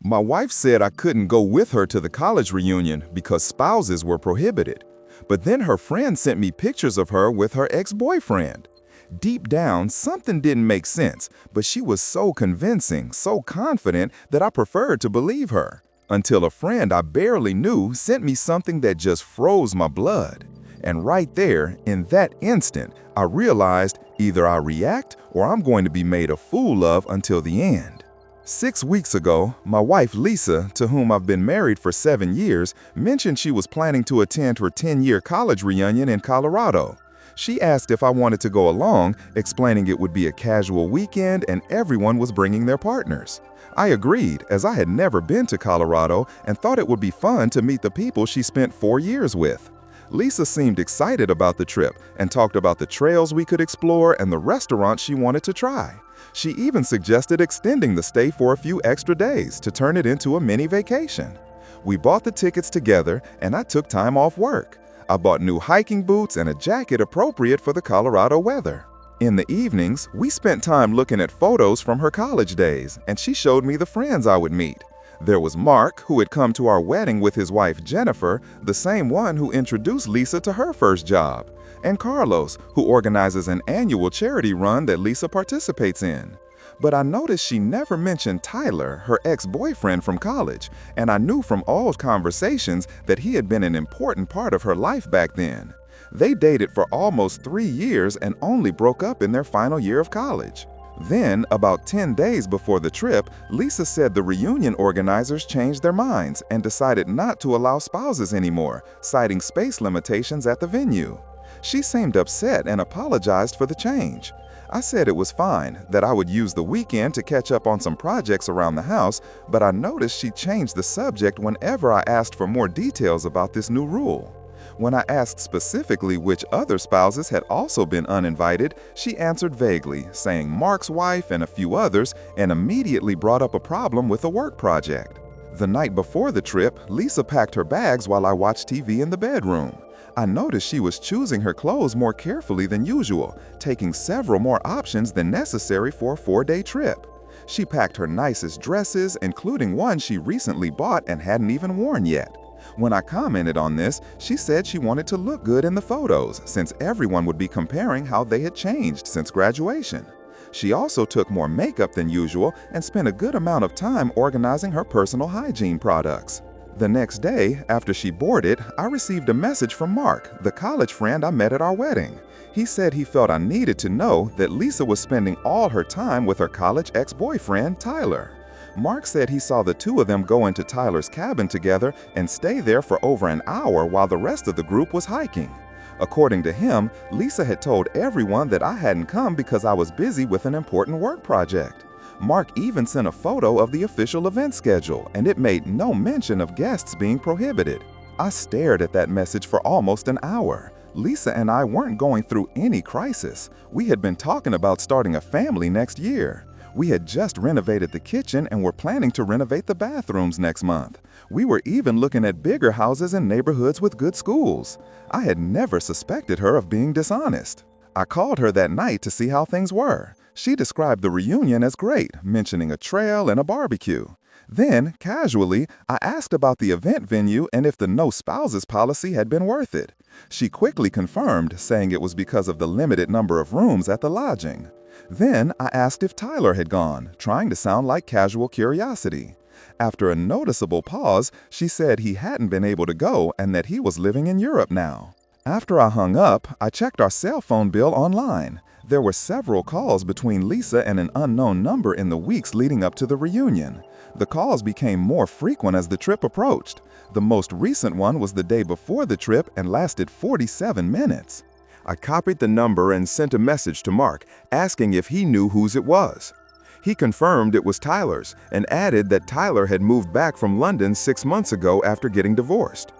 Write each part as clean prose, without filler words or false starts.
My wife said I couldn't go with her to the college reunion because spouses were prohibited. But then her friend sent me pictures of her with her ex-boyfriend. Deep down, something didn't make sense, but she was so convincing, so confident that I preferred to believe her. Until a friend I barely knew sent me something that just froze my blood. And right there, in that instant, I realized either I react or I'm going to be made a fool of until the end. 6 weeks ago, my wife Lisa, to whom I've been married for 7 years, mentioned she was planning to attend her 10-year college reunion in Colorado. She asked if I wanted to go along, explaining it would be a casual weekend and everyone was bringing their partners. I agreed, as I had never been to Colorado and thought it would be fun to meet the people she spent 4 years with. Lisa seemed excited about the trip and talked about the trails we could explore and the restaurants she wanted to try. She even suggested extending the stay for a few extra days to turn it into a mini vacation. We bought the tickets together and I took time off work. I bought new hiking boots and a jacket appropriate for the Colorado weather. In the evenings, we spent time looking at photos from her college days, and she showed me the friends I would meet. There was Mark, who had come to our wedding with his wife Jennifer, the same one who introduced Lisa to her first job, and Carlos, who organizes an annual charity run that Lisa participates in. But I noticed she never mentioned Tyler, her ex-boyfriend from college, and I knew from all conversations that he had been an important part of her life back then. They dated for almost 3 years and only broke up in their final year of college. Then, about 10 days before the trip, Lisa said the reunion organizers changed their minds and decided not to allow spouses anymore, citing space limitations at the venue. She seemed upset and apologized for the change. I said it was fine, that I would use the weekend to catch up on some projects around the house, but I noticed she changed the subject whenever I asked for more details about this new rule. When I asked specifically which other spouses had also been uninvited, she answered vaguely, saying Mark's wife and a few others, and immediately brought up a problem with a work project. The night before the trip, Lisa packed her bags while I watched TV in the bedroom. I noticed she was choosing her clothes more carefully than usual, taking several more options than necessary for a 4-day trip. She packed her nicest dresses, including one she recently bought and hadn't even worn yet. When I commented on this, she said she wanted to look good in the photos, since everyone would be comparing how they had changed since graduation. She also took more makeup than usual and spent a good amount of time organizing her personal hygiene products. The next day, after she boarded, I received a message from Mark, the college friend I met at our wedding. He said he felt I needed to know that Lisa was spending all her time with her college ex-boyfriend, Tyler. Mark said he saw the two of them go into Tyler's cabin together and stay there for over an hour while the rest of the group was hiking. According to him, Lisa had told everyone that I hadn't come because I was busy with an important work project. Mark even sent a photo of the official event schedule, and it made no mention of guests being prohibited. I stared at that message for almost an hour. Lisa and I weren't going through any crisis. We had been talking about starting a family next year. We had just renovated the kitchen and were planning to renovate the bathrooms next month. We were even looking at bigger houses in neighborhoods with good schools. I had never suspected her of being dishonest. I called her that night to see how things were. She described the reunion as great, mentioning a trail and a barbecue. Then, casually, I asked about the event venue and if the no spouses policy had been worth it. She quickly confirmed, saying it was because of the limited number of rooms at the lodging. Then I asked if Tyler had gone, trying to sound like casual curiosity. After a noticeable pause, she said he hadn't been able to go and that he was living in Europe now. After I hung up, I checked our cell phone bill online. There were several calls between Lisa and an unknown number in the weeks leading up to the reunion. The calls became more frequent as the trip approached. The most recent one was the day before the trip and lasted 47 minutes. I copied the number and sent a message to Mark, asking if he knew whose it was. He confirmed it was Tyler's and added that Tyler had moved back from London 6 months ago after getting divorced.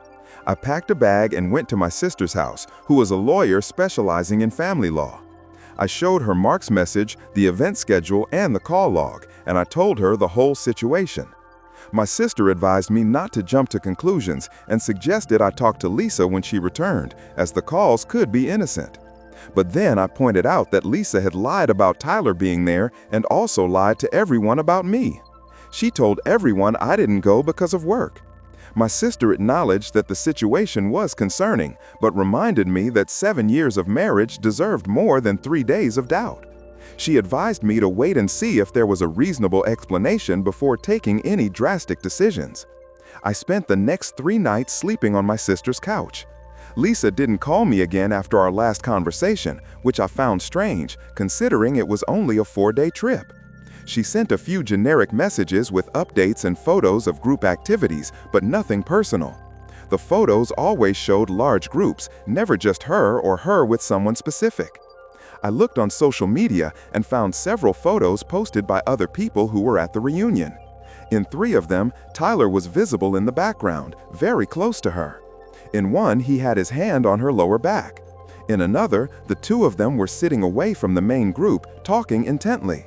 I packed a bag and went to my sister's house, who was a lawyer specializing in family law. I showed her Mark's message, the event schedule, and the call log, and I told her the whole situation. My sister advised me not to jump to conclusions and suggested I talk to Lisa when she returned, as the calls could be innocent. But then I pointed out that Lisa had lied about Tyler being there and also lied to everyone about me. She told everyone I didn't go because of work. My sister acknowledged that the situation was concerning, but reminded me that 7 years of marriage deserved more than 3 days of doubt. She advised me to wait and see if there was a reasonable explanation before taking any drastic decisions. I spent the next 3 nights sleeping on my sister's couch. Lisa didn't call me again after our last conversation, which I found strange, considering it was only a 4-day trip. She sent a few generic messages with updates and photos of group activities, but nothing personal. The photos always showed large groups, never just her or her with someone specific. I looked on social media and found several photos posted by other people who were at the reunion. In 3 of them, Tyler was visible in the background, very close to her. In one, he had his hand on her lower back. In another, the 2 of them were sitting away from the main group, talking intently.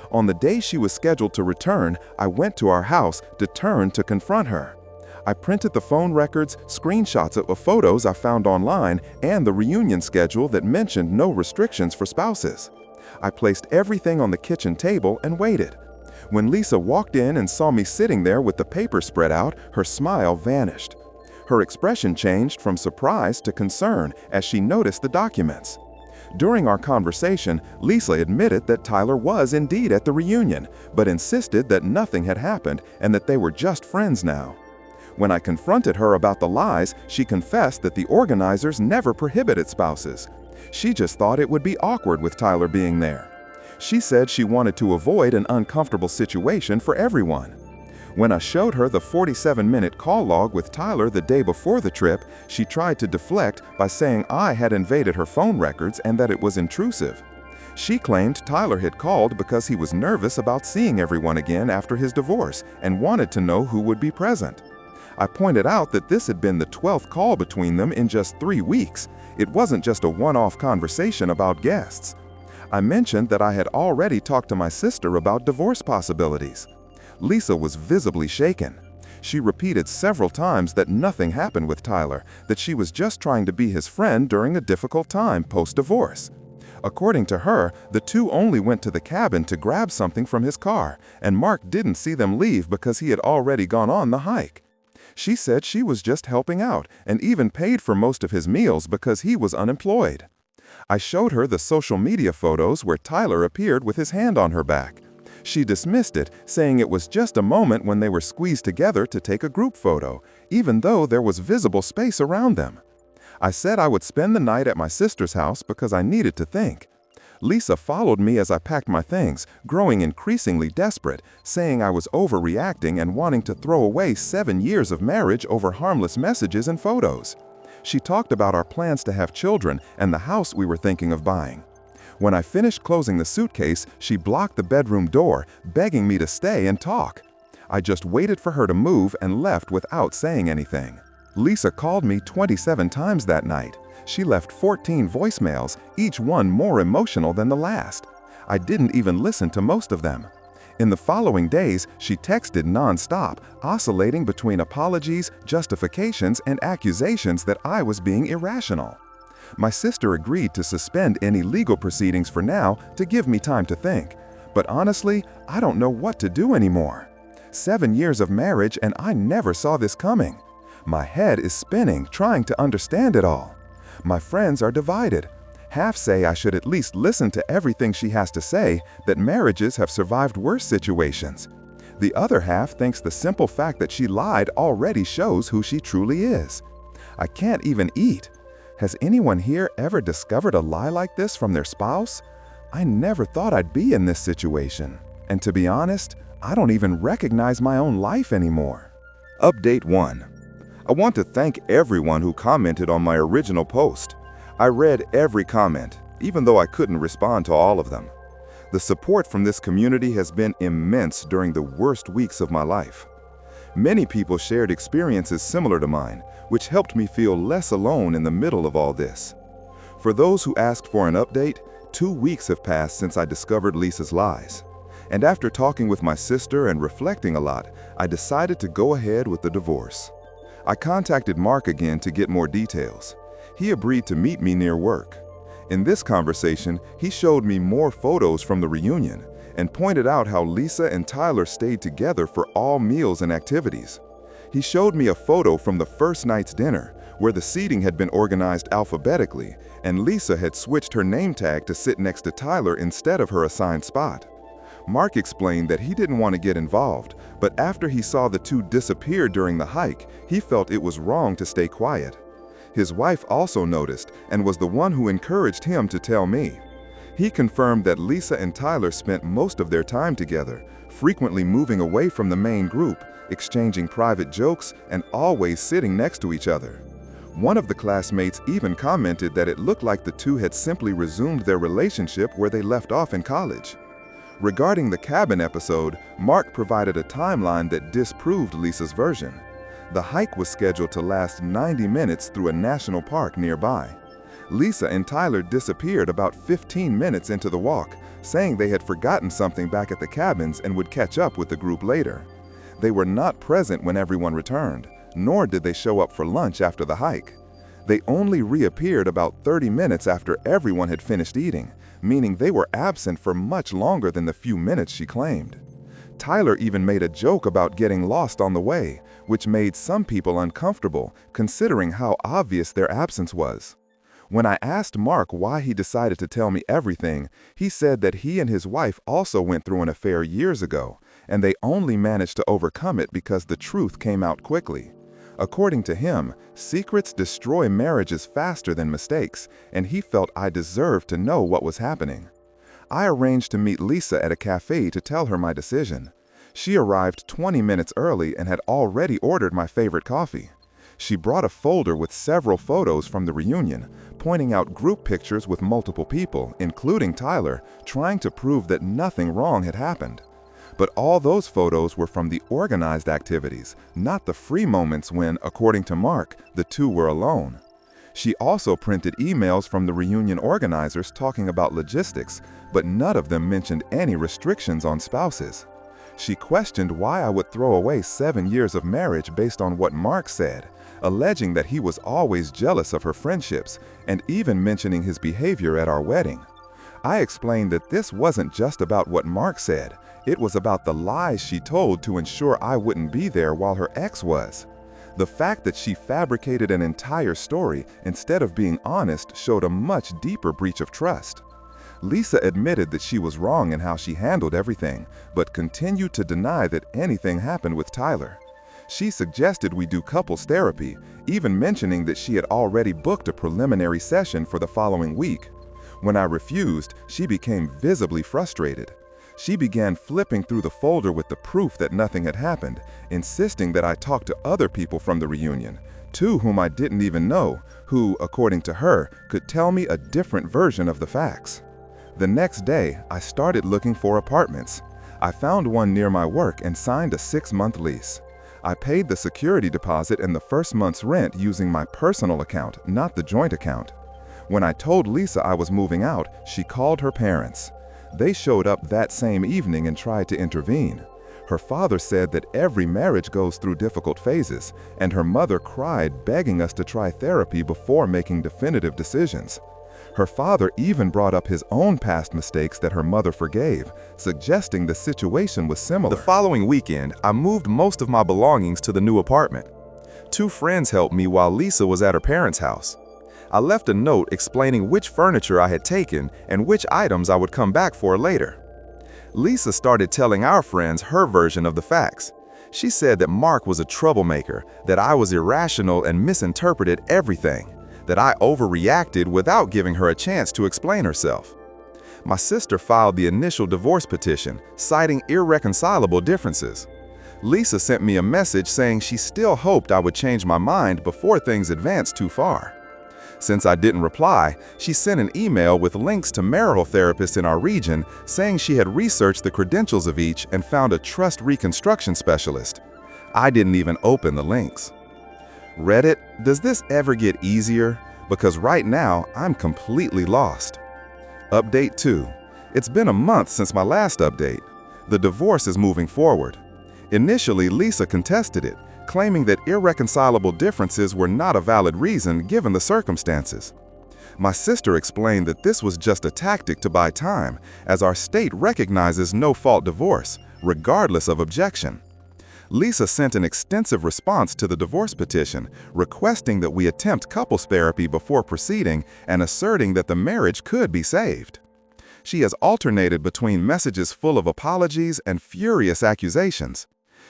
On the day she was scheduled to return, I went to our house, determined to confront her. I printed the phone records, screenshots of photos I found online, and the reunion schedule that mentioned no restrictions for spouses. I placed everything on the kitchen table and waited. When Lisa walked in and saw me sitting there with the paper spread out, her smile vanished. Her expression changed from surprise to concern as she noticed the documents. During our conversation, Lisa admitted that Tyler was indeed at the reunion, but insisted that nothing had happened and that they were just friends now. When I confronted her about the lies, she confessed that the organizers never prohibited spouses. She just thought it would be awkward with Tyler being there. She said she wanted to avoid an uncomfortable situation for everyone. When I showed her the 47-minute call log with Tyler the day before the trip, she tried to deflect by saying I had invaded her phone records and that it was intrusive. She claimed Tyler had called because he was nervous about seeing everyone again after his divorce and wanted to know who would be present. I pointed out that this had been the 12th call between them in just 3 weeks. It wasn't just a one-off conversation about guests. I mentioned that I had already talked to my sister about divorce possibilities. Lisa was visibly shaken. She repeated several times that nothing happened with Tyler, that she was just trying to be his friend during a difficult time post-divorce. According to her, the 2 only went to the cabin to grab something from his car, and Mark didn't see them leave because he had already gone on the hike. She said she was just helping out and even paid for most of his meals because he was unemployed. I showed her the social media photos where Tyler appeared with his hand on her back. She dismissed it, saying it was just a moment when they were squeezed together to take a group photo, even though there was visible space around them. I said I would spend the night at my sister's house because I needed to think. Lisa followed me as I packed my things, growing increasingly desperate, saying I was overreacting and wanting to throw away 7 years of marriage over harmless messages and photos. She talked about our plans to have children and the house we were thinking of buying. When I finished closing the suitcase, she blocked the bedroom door, begging me to stay and talk. I just waited for her to move and left without saying anything. Lisa called me 27 times that night. She left 14 voicemails, each one more emotional than the last. I didn't even listen to most of them. In the following days, she texted nonstop, oscillating between apologies, justifications, and accusations that I was being irrational. My sister agreed to suspend any legal proceedings for now to give me time to think. But honestly, I don't know what to do anymore. 7 years of marriage and I never saw this coming. My head is spinning trying to understand it all. My friends are divided. Half say I should at least listen to everything she has to say, that marriages have survived worse situations. The other half thinks the simple fact that she lied already shows who she truly is. I can't even eat. Has anyone here ever discovered a lie like this from their spouse? I never thought I'd be in this situation. And to be honest, I don't even recognize my own life anymore. Update 1. I want to thank everyone who commented on my original post. I read every comment, even though I couldn't respond to all of them. The support from this community has been immense during the worst weeks of my life. Many people shared experiences similar to mine, which helped me feel less alone in the middle of all this. For those who asked for an update, 2 weeks have passed since I discovered Lisa's lies. And after talking with my sister and reflecting a lot, I decided to go ahead with the divorce. I contacted Mark again to get more details. He agreed to meet me near work. In this conversation, he showed me more photos from the reunion, and pointed out how Lisa and Tyler stayed together for all meals and activities. He showed me a photo from the first night's dinner, where the seating had been organized alphabetically, and Lisa had switched her name tag to sit next to Tyler instead of her assigned spot. Mark explained that he didn't want to get involved, but after he saw the two disappear during the hike, he felt it was wrong to stay quiet. His wife also noticed and was the one who encouraged him to tell me. He confirmed that Lisa and Tyler spent most of their time together, frequently moving away from the main group, exchanging private jokes, and always sitting next to each other. One of the classmates even commented that it looked like the two had simply resumed their relationship where they left off in college. Regarding the cabin episode, Mark provided a timeline that disproved Lisa's version. The hike was scheduled to last 90 minutes through a national park nearby. Lisa and Tyler disappeared about 15 minutes into the walk, saying they had forgotten something back at the cabins and would catch up with the group later. They were not present when everyone returned, nor did they show up for lunch after the hike. They only reappeared about 30 minutes after everyone had finished eating, meaning they were absent for much longer than the few minutes she claimed. Tyler even made a joke about getting lost on the way, which made some people uncomfortable, considering how obvious their absence was. When I asked Mark why he decided to tell me everything, he said that he and his wife also went through an affair years ago, and they only managed to overcome it because the truth came out quickly. According to him, secrets destroy marriages faster than mistakes, and he felt I deserved to know what was happening. I arranged to meet Lisa at a cafe to tell her my decision. She arrived 20 minutes early and had already ordered my favorite coffee. She brought a folder with several photos from the reunion, pointing out group pictures with multiple people, including Tyler, trying to prove that nothing wrong had happened. But all those photos were from the organized activities, not the free moments when, according to Mark, the two were alone. She also printed emails from the reunion organizers talking about logistics, but none of them mentioned any restrictions on spouses. She questioned why I would throw away 7 years of marriage based on what Mark said, alleging that he was always jealous of her friendships, and even mentioning his behavior at our wedding. I explained that this wasn't just about what Mark said, it was about the lies she told to ensure I wouldn't be there while her ex was. The fact that she fabricated an entire story instead of being honest showed a much deeper breach of trust. Lisa admitted that she was wrong in how she handled everything, but continued to deny that anything happened with Tyler. She suggested we do couples therapy, even mentioning that she had already booked a preliminary session for the following week. When I refused, she became visibly frustrated. She began flipping through the folder with the proof that nothing had happened, insisting that I talk to other people from the reunion, two whom I didn't even know, who, according to her, could tell me a different version of the facts. The next day, I started looking for apartments. I found one near my work and signed a 6-month lease. I paid the security deposit and the first month's rent using my personal account, not the joint account. When I told Lisa I was moving out, she called her parents. They showed up that same evening and tried to intervene. Her father said that every marriage goes through difficult phases, and her mother cried, begging us to try therapy before making definitive decisions. Her father even brought up his own past mistakes that her mother forgave, suggesting the situation was similar. The following weekend, I moved most of my belongings to the new apartment. 2 friends helped me while Lisa was at her parents' house. I left a note explaining which furniture I had taken and which items I would come back for later. Lisa started telling our friends her version of the facts. She said that Mark was a troublemaker, that I was irrational and misinterpreted everything, that I overreacted without giving her a chance to explain herself. My sister filed the initial divorce petition, citing irreconcilable differences. Lisa sent me a message saying she still hoped I would change my mind before things advanced too far. Since I didn't reply, she sent an email with links to marital therapists in our region, saying she had researched the credentials of each and found a trust reconstruction specialist. I didn't even open the links. Reddit, does this ever get easier? Because right now, I'm completely lost. Update 2. It's been a month since my last update. The divorce is moving forward. Initially, Lisa contested it, claiming that irreconcilable differences were not a valid reason given the circumstances. My sister explained that this was just a tactic to buy time, as our state recognizes no-fault divorce, regardless of objection. Lisa sent an extensive response to the divorce petition, requesting that we attempt couples therapy before proceeding and asserting that the marriage could be saved. She has alternated between messages full of apologies and furious accusations.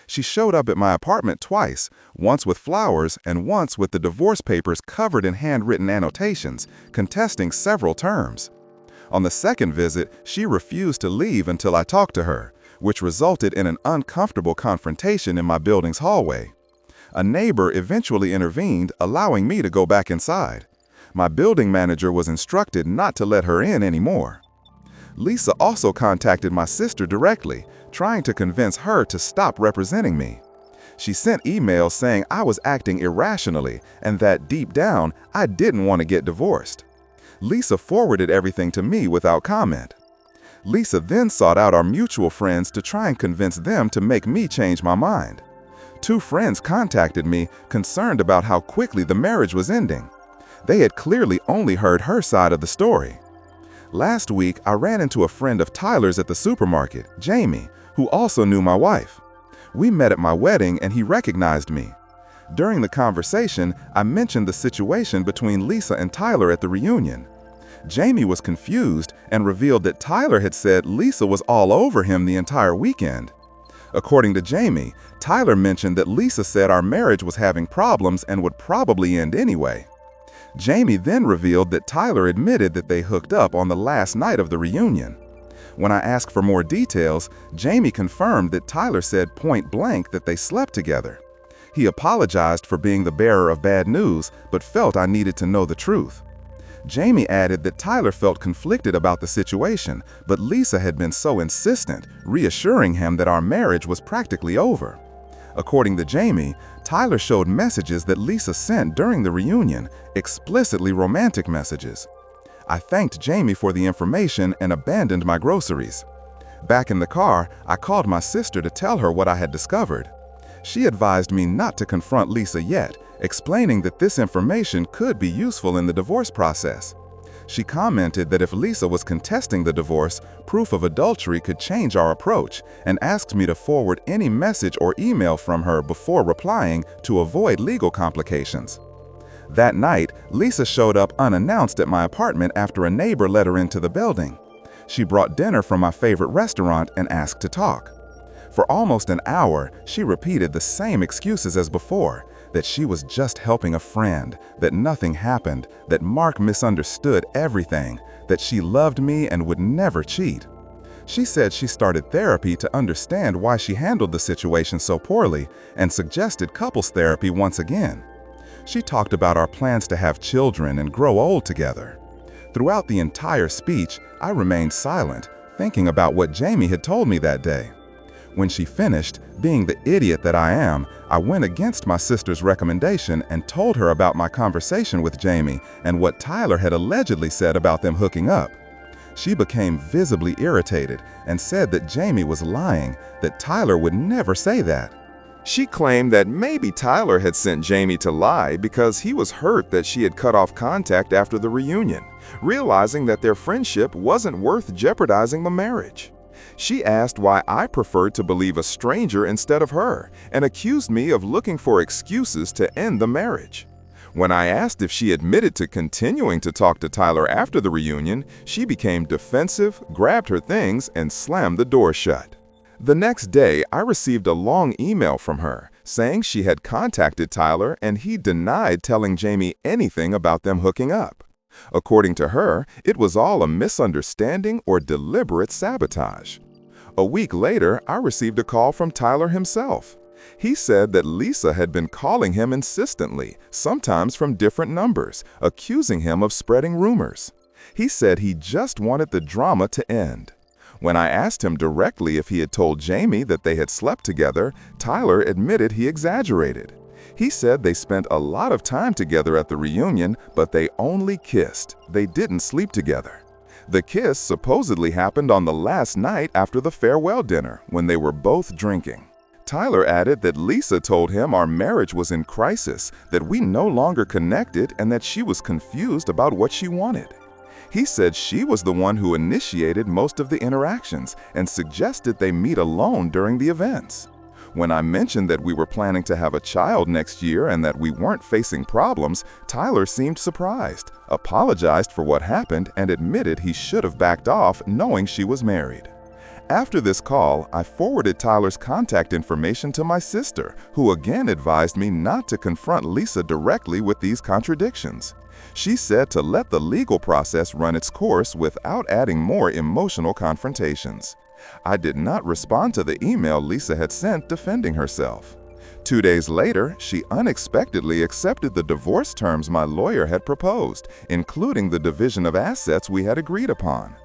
She showed up at my apartment twice, once with flowers and once with the divorce papers covered in handwritten annotations, contesting several terms. On the second visit, she refused to leave until I talked to her, which resulted in an uncomfortable confrontation in my building's hallway. A neighbor eventually intervened, allowing me to go back inside. My building manager was instructed not to let her in anymore. Lisa also contacted my sister directly, trying to convince her to stop representing me. She sent emails saying I was acting irrationally and that deep down, I didn't want to get divorced. Lisa forwarded everything to me without comment. Lisa then sought out our mutual friends to try and convince them to make me change my mind. 2 friends contacted me, concerned about how quickly the marriage was ending. They had clearly only heard her side of the story. Last week, I ran into a friend of Tyler's at the supermarket, Jamie, who also knew my wife. We met at my wedding and he recognized me. During the conversation, I mentioned the situation between Lisa and Tyler at the reunion. Jamie was confused and revealed that Tyler had said Lisa was all over him the entire weekend. According to Jamie, Tyler mentioned that Lisa said our marriage was having problems and would probably end anyway. Jamie then revealed that Tyler admitted that they hooked up on the last night of the reunion. When I asked for more details, Jamie confirmed that Tyler said point blank that they slept together. He apologized for being the bearer of bad news, but felt I needed to know the truth. Jamie added that Tyler felt conflicted about the situation, but Lisa had been so insistent, reassuring him that our marriage was practically over. According to Jamie, Tyler showed messages that Lisa sent during the reunion, explicitly romantic messages. I thanked Jamie for the information and abandoned my groceries. Back in the car, I called my sister to tell her what I had discovered. She advised me not to confront Lisa yet, explaining that this information could be useful in the divorce process. She commented that if Lisa was contesting the divorce, proof of adultery could change our approach, and asked me to forward any message or email from her before replying to avoid legal complications. That night, Lisa showed up unannounced at my apartment after a neighbor let her into the building. She brought dinner from my favorite restaurant and asked to talk. For almost an hour, she repeated the same excuses as before, that she was just helping a friend, that nothing happened, that Mark misunderstood everything, that she loved me and would never cheat. She said she started therapy to understand why she handled the situation so poorly and suggested couples therapy once again. She talked about our plans to have children and grow old together. Throughout the entire speech, I remained silent, thinking about what Jamie had told me that day. When she finished, being the idiot that I am, I went against my sister's recommendation and told her about my conversation with Jamie and what Tyler had allegedly said about them hooking up. She became visibly irritated and said that Jamie was lying, that Tyler would never say that. She claimed that maybe Tyler had sent Jamie to lie because he was hurt that she had cut off contact after the reunion, realizing that their friendship wasn't worth jeopardizing the marriage. She asked why I preferred to believe a stranger instead of her, and accused me of looking for excuses to end the marriage. When I asked if she admitted to continuing to talk to Tyler after the reunion, she became defensive, grabbed her things, and slammed the door shut. The next day, I received a long email from her, saying she had contacted Tyler and he denied telling Jamie anything about them hooking up. According to her, it was all a misunderstanding or deliberate sabotage. A week later, I received a call from Tyler himself. He said that Lisa had been calling him insistently, sometimes from different numbers, accusing him of spreading rumors. He said he just wanted the drama to end. When I asked him directly if he had told Jamie that they had slept together, Tyler admitted he exaggerated. He said they spent a lot of time together at the reunion, but they only kissed. They didn't sleep together. The kiss supposedly happened on the last night after the farewell dinner, when they were both drinking. Tyler added that Lisa told him our marriage was in crisis, that we no longer connected, and that she was confused about what she wanted. He said she was the one who initiated most of the interactions and suggested they meet alone during the events. When I mentioned that we were planning to have a child next year and that we weren't facing problems, Tyler seemed surprised, apologized for what happened, and admitted he should have backed off knowing she was married. After this call, I forwarded Tyler's contact information to my sister, who again advised me not to confront Lisa directly with these contradictions. She said to let the legal process run its course without adding more emotional confrontations. I did not respond to the email Lisa had sent defending herself. 2 days later, she unexpectedly accepted the divorce terms my lawyer had proposed, including the division of assets we had agreed upon.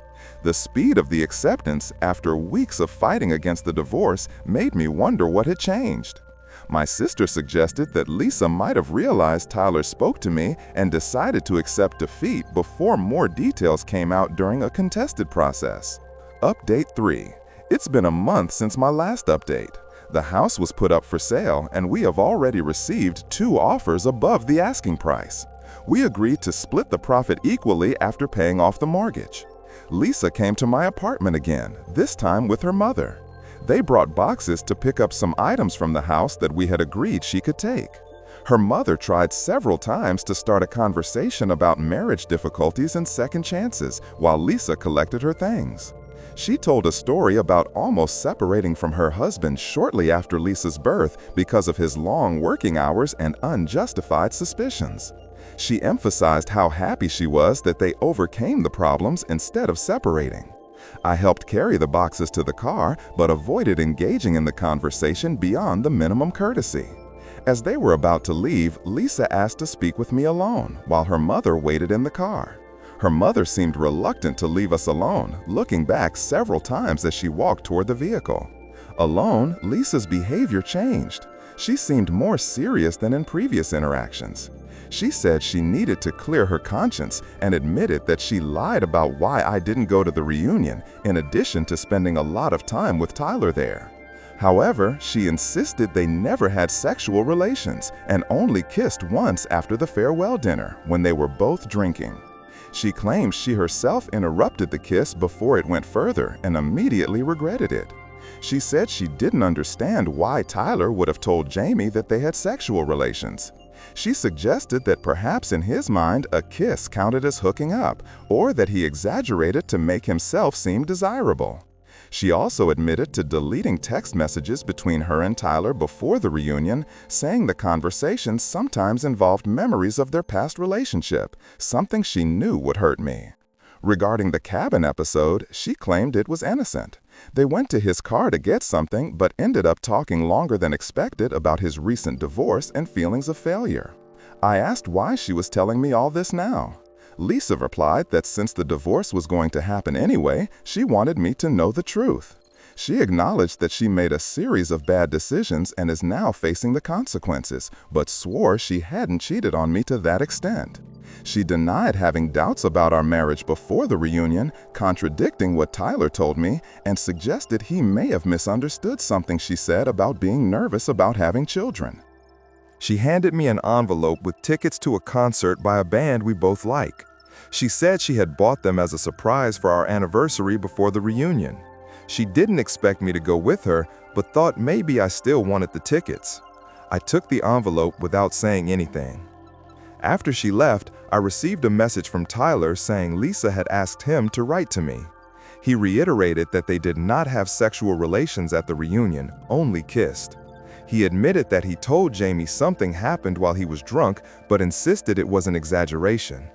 The speed of the acceptance, after weeks of fighting against the divorce, made me wonder what had changed. My sister suggested that Lisa might have realized Tyler spoke to me and decided to accept defeat before more details came out during a contested process. Update 3. It's been a month since my last update. The house was put up for sale, and we have already received 2 offers above the asking price. We agreed to split the profit equally after paying off the mortgage. Lisa came to my apartment again, this time with her mother. They brought boxes to pick up some items from the house that we had agreed she could take. Her mother tried several times to start a conversation about marriage difficulties and second chances while Lisa collected her things. She told a story about almost separating from her husband shortly after Lisa's birth because of his long working hours and unjustified suspicions. She emphasized how happy she was that they overcame the problems instead of separating. I helped carry the boxes to the car, but avoided engaging in the conversation beyond the minimum courtesy. As they were about to leave, Lisa asked to speak with me alone, while her mother waited in the car. Her mother seemed reluctant to leave us alone, looking back several times as she walked toward the vehicle. Alone, Lisa's behavior changed. She seemed more serious than in previous interactions. She said she needed to clear her conscience and admitted that she lied about why I didn't go to the reunion, in addition to spending a lot of time with Tyler there. However, she insisted they never had sexual relations and only kissed once after the farewell dinner when they were both drinking. She claims she herself interrupted the kiss before it went further and immediately regretted it. She said she didn't understand why Tyler would have told Jamie that they had sexual relations. She suggested that perhaps in his mind a kiss counted as hooking up, or that he exaggerated to make himself seem desirable. She also admitted to deleting text messages between her and Tyler before the reunion, saying the conversations sometimes involved memories of their past relationship, something she knew would hurt me. Regarding the cabin episode, she claimed it was innocent. They went to his car to get something, but ended up talking longer than expected about his recent divorce and feelings of failure. I asked why she was telling me all this now. Lisa replied that since the divorce was going to happen anyway, she wanted me to know the truth. She acknowledged that she made a series of bad decisions and is now facing the consequences, but swore she hadn't cheated on me to that extent. She denied having doubts about our marriage before the reunion, contradicting what Tyler told me, and suggested he may have misunderstood something she said about being nervous about having children. She handed me an envelope with tickets to a concert by a band we both like. She said she had bought them as a surprise for our anniversary before the reunion. She didn't expect me to go with her, but thought maybe I still wanted the tickets. I took the envelope without saying anything. After she left, I received a message from Tyler saying Lisa had asked him to write to me. He reiterated that they did not have sexual relations at the reunion, only kissed. He admitted that he told Jamie something happened while he was drunk, but insisted it was an exaggeration.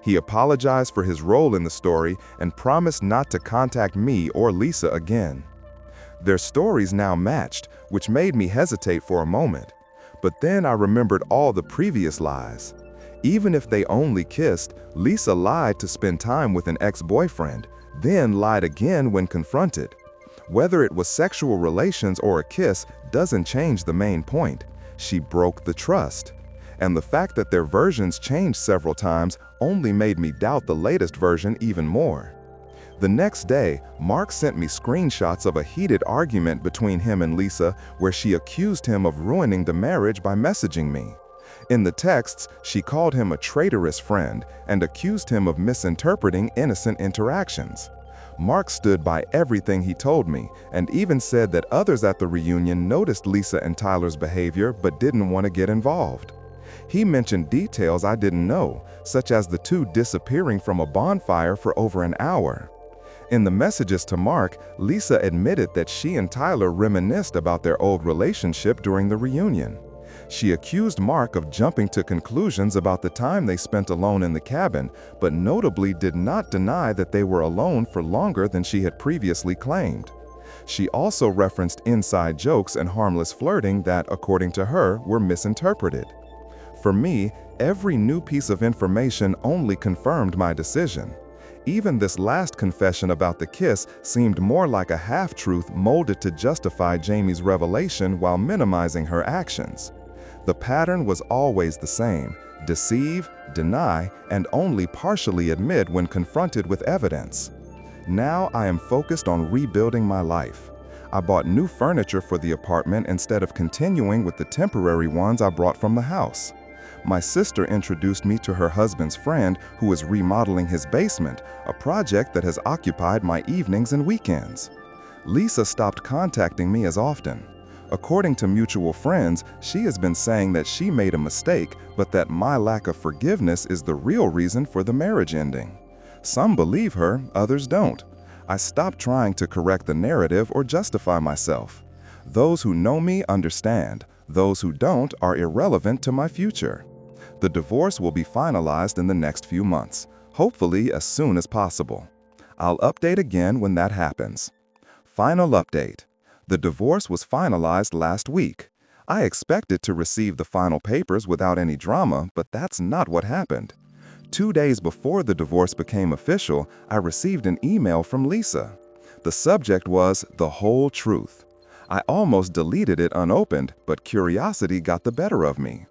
He apologized for his role in the story and promised not to contact me or Lisa again. Their stories now matched, which made me hesitate for a moment. But then I remembered all the previous lies. Even if they only kissed, Lisa lied to spend time with an ex-boyfriend, then lied again when confronted. Whether it was sexual relations or a kiss doesn't change the main point. She broke the trust. And the fact that their versions changed several times only made me doubt the latest version even more. The next day, Mark sent me screenshots of a heated argument between him and Lisa where she accused him of ruining the marriage by messaging me. In the texts, she called him a traitorous friend and accused him of misinterpreting innocent interactions. Mark stood by everything he told me and even said that others at the reunion noticed Lisa and Tyler's behavior but didn't want to get involved. He mentioned details I didn't know, such as the two disappearing from a bonfire for over an hour. In the messages to Mark, Lisa admitted that she and Tyler reminisced about their old relationship during the reunion. She accused Mark of jumping to conclusions about the time they spent alone in the cabin, but notably did not deny that they were alone for longer than she had previously claimed. She also referenced inside jokes and harmless flirting that, according to her, were misinterpreted. For me, every new piece of information only confirmed my decision. Even this last confession about the kiss seemed more like a half-truth molded to justify Jamie's revelation while minimizing her actions. The pattern was always the same: deceive, deny, and only partially admit when confronted with evidence. Now I am focused on rebuilding my life. I bought new furniture for the apartment instead of continuing with the temporary ones I brought from the house. My sister introduced me to her husband's friend who is remodeling his basement, a project that has occupied my evenings and weekends. Lisa stopped contacting me as often. According to mutual friends, she has been saying that she made a mistake, but that my lack of forgiveness is the real reason for the marriage ending. Some believe her, others don't. I stopped trying to correct the narrative or justify myself. Those who know me understand. Those who don't are irrelevant to my future. The divorce will be finalized in the next few months, hopefully as soon as possible. I'll update again when that happens. Final update. The divorce was finalized last week. I expected to receive the final papers without any drama, but that's not what happened. 2 days before the divorce became official, I received an email from Lisa. The subject was "The Whole Truth." I almost deleted it unopened, but curiosity got the better of me.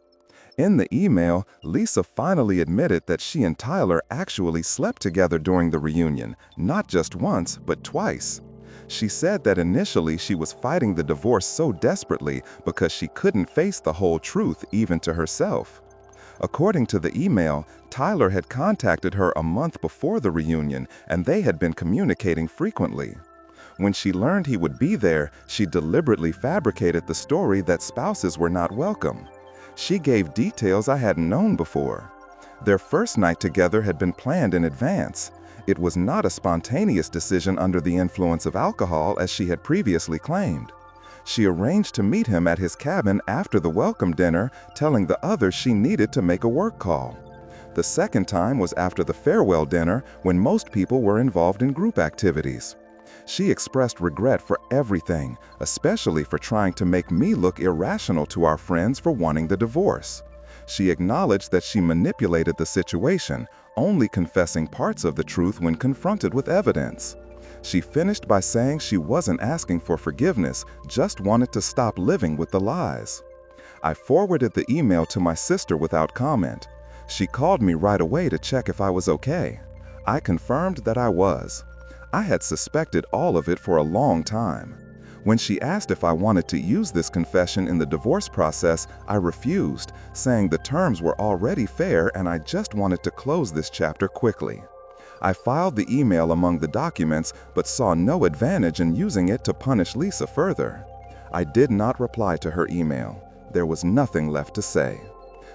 In the email, Lisa finally admitted that she and Tyler actually slept together during the reunion, not just once, but twice. She said that initially she was fighting the divorce so desperately because she couldn't face the whole truth even to herself. According to the email, Tyler had contacted her a month before the reunion and they had been communicating frequently. When she learned he would be there, she deliberately fabricated the story that spouses were not welcome. She gave details I hadn't known before. Their first night together had been planned in advance. It was not a spontaneous decision under the influence of alcohol as she had previously claimed. She arranged to meet him at his cabin after the welcome dinner, telling the others she needed to make a work call. The second time was after the farewell dinner, when most people were involved in group activities. She expressed regret for everything, especially for trying to make me look irrational to our friends for wanting the divorce. She acknowledged that she manipulated the situation, only confessing parts of the truth when confronted with evidence. She finished by saying she wasn't asking for forgiveness, just wanted to stop living with the lies. I forwarded the email to my sister without comment. She called me right away to check if I was okay. I confirmed that I was. I had suspected all of it for a long time. When she asked if I wanted to use this confession in the divorce process, I refused, saying the terms were already fair and I just wanted to close this chapter quickly. I filed the email among the documents, but saw no advantage in using it to punish Lisa further. I did not reply to her email. There was nothing left to say.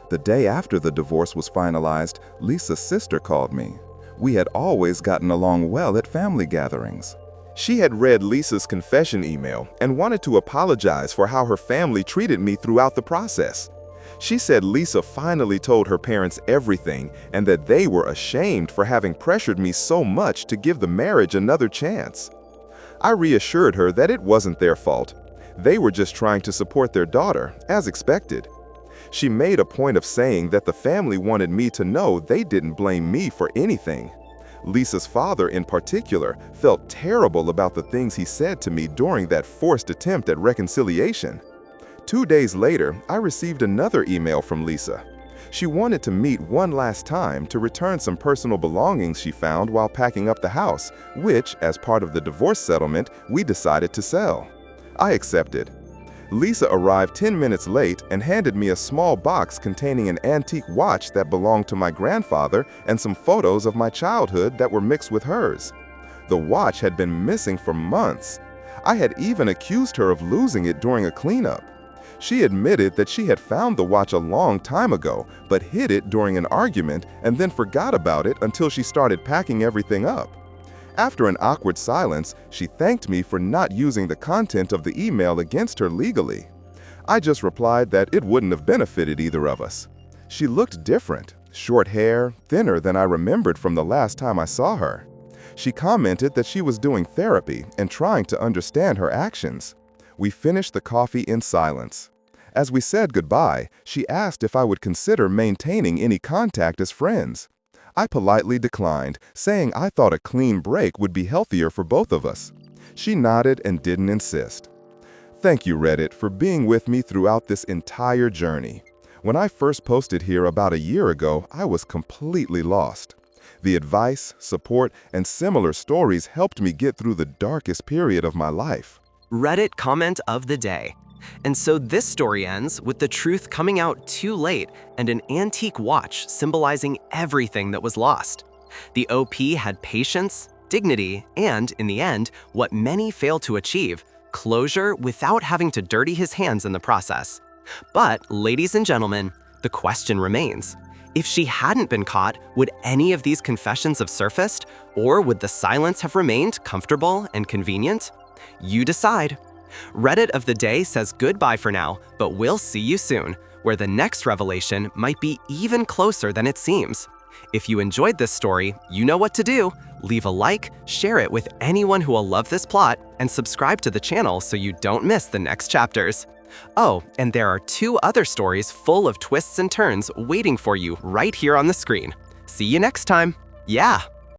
The day after the divorce was finalized, Lisa's sister called me. We had always gotten along well at family gatherings. She had read Lisa's confession email and wanted to apologize for how her family treated me throughout the process. She said Lisa finally told her parents everything and that they were ashamed for having pressured me so much to give the marriage another chance. I reassured her that it wasn't their fault. They were just trying to support their daughter, as expected. She made a point of saying that the family wanted me to know they didn't blame me for anything. Lisa's father, in particular, felt terrible about the things he said to me during that forced attempt at reconciliation. 2 days later, I received another email from Lisa. She wanted to meet one last time to return some personal belongings she found while packing up the house, which, as part of the divorce settlement, we decided to sell. I accepted. Lisa arrived 10 minutes late and handed me a small box containing an antique watch that belonged to my grandfather and some photos of my childhood that were mixed with hers. The watch had been missing for months. I had even accused her of losing it during a cleanup. She admitted that she had found the watch a long time ago, but hid it during an argument and then forgot about it until she started packing everything up. After an awkward silence, she thanked me for not using the content of the email against her legally. I just replied that it wouldn't have benefited either of us. She looked different, short hair, thinner than I remembered from the last time I saw her. She commented that she was doing therapy and trying to understand her actions. We finished the coffee in silence. As we said goodbye, she asked if I would consider maintaining any contact as friends. I politely declined, saying I thought a clean break would be healthier for both of us. She nodded and didn't insist. Thank you, Reddit, for being with me throughout this entire journey. When I first posted here about a year ago, I was completely lost. The advice, support, and similar stories helped me get through the darkest period of my life. Reddit comment of the day. And so this story ends with the truth coming out too late and an antique watch symbolizing everything that was lost. The OP had patience, dignity, and, in the end, what many fail to achieve, closure without having to dirty his hands in the process. But, ladies and gentlemen, the question remains. If she hadn't been caught, would any of these confessions have surfaced, or would the silence have remained comfortable and convenient? You decide. Reddit of the day says goodbye for now, but we'll see you soon, where the next revelation might be even closer than it seems. If you enjoyed this story, you know what to do. Leave a like, share it with anyone who will love this plot, and subscribe to the channel so you don't miss the next chapters. Oh, and there are 2 other stories full of twists and turns waiting for you right here on the screen. See you next time. Yeah.